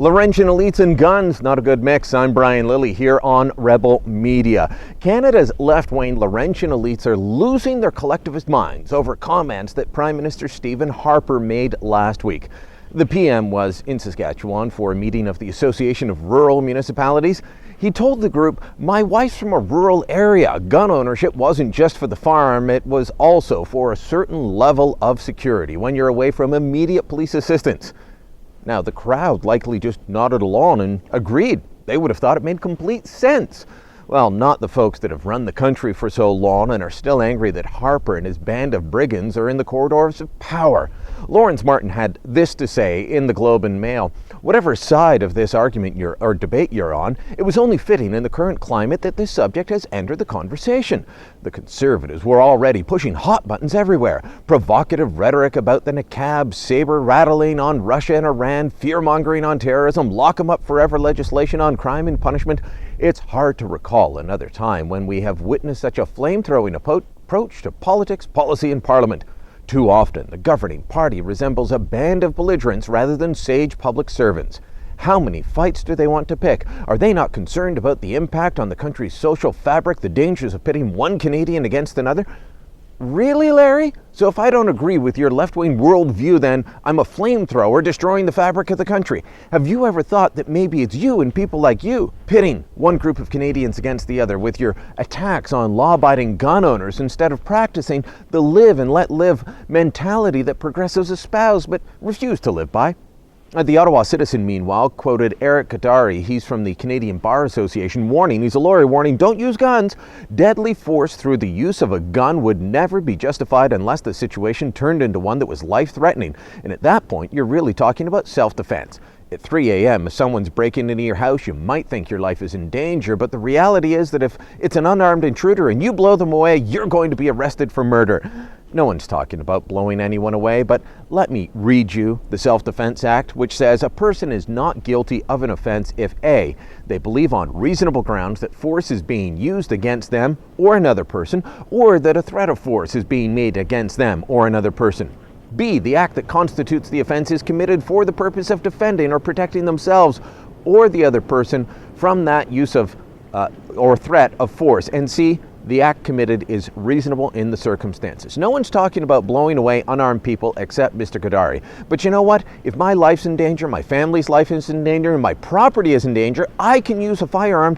Laurentian Elites and guns, not a good mix. I'm Brian Lilley here on Rebel Media. Canada's left-wing Laurentian Elites are losing their collectivist minds over comments that Prime Minister Stephen Harper made last week. The PM was in Saskatchewan for a meeting of the Association of Rural Municipalities. He told the group, "My wife's from a rural area. Gun ownership wasn't just for the farm, it was also for a certain level of security when you're away from immediate police assistance." Now, the crowd likely just nodded along and agreed. They would have thought it made complete sense. Well, not the folks that have run the country for so long and are still angry that Harper and his band of brigands are in the corridors of power. Lawrence Martin had this to say in the Globe and Mail: "Whatever side of this argument or debate you're on, it was only fitting in the current climate that this subject has entered the conversation. The Conservatives were already pushing hot buttons everywhere. Provocative rhetoric about the niqab, saber-rattling on Russia and Iran, fear-mongering on terrorism, lock-em-up forever legislation on crime and punishment. It's hard to recall another time when we have witnessed such a flame-throwing approach to politics, policy, and parliament. Too often, the governing party resembles a band of belligerents rather than sage public servants. How many fights do they want to pick? Are they not concerned about the impact on the country's social fabric, the dangers of pitting one Canadian against another?" Really, Larry? So if I don't agree with your left-wing worldview, then I'm a flamethrower destroying the fabric of the country. Have you ever thought that maybe it's you and people like you pitting one group of Canadians against the other with your attacks on law-abiding gun owners instead of practicing the live and let live mentality that progressives espouse but refuse to live by? The Ottawa Citizen, meanwhile, quoted Eric Qatari, he's from the Canadian Bar Association, he's a lawyer, warning, "Don't use guns. Deadly force through the use of a gun would never be justified unless the situation turned into one that was life-threatening. And at that point, you're really talking about self-defense. At 3 a.m., if someone's breaking into your house, you might think your life is in danger, but the reality is that if it's an unarmed intruder and you blow them away, you're going to be arrested for murder." No one's talking about blowing anyone away, but let me read you the Self-Defense Act, which says a person is not guilty of an offense if A, they believe on reasonable grounds that force is being used against them or another person, or that a threat of force is being made against them or another person. B, the act that constitutes the offense is committed for the purpose of defending or protecting themselves or the other person from that use of or threat of force. And C, the act committed is reasonable in the circumstances. No one's talking about blowing away unarmed people except Mr. Qatari. But you know what? If my life's in danger, my family's life is in danger, and my property is in danger, I can use a firearm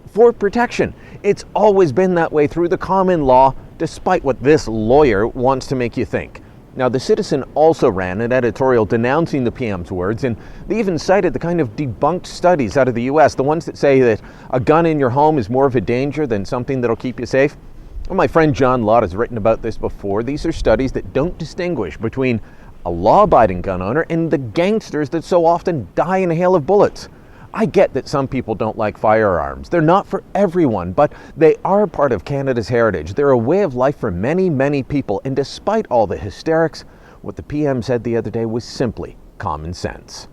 for protection. It's always been that way through the common law, despite what this lawyer wants to make you think. Now, the Citizen also ran an editorial denouncing the PM's words, and they even cited the kind of debunked studies out of the US, the ones that say that a gun in your home is more of a danger than something that'll keep you safe. Well, my friend John Lott has written about this before. These are studies that don't distinguish between a law-abiding gun owner and the gangsters that so often die in a hail of bullets. I get that some people don't like firearms. They're not for everyone, but they are part of Canada's heritage. They're a way of life for many, many people. And despite all the hysterics, what the PM said the other day was simply common sense.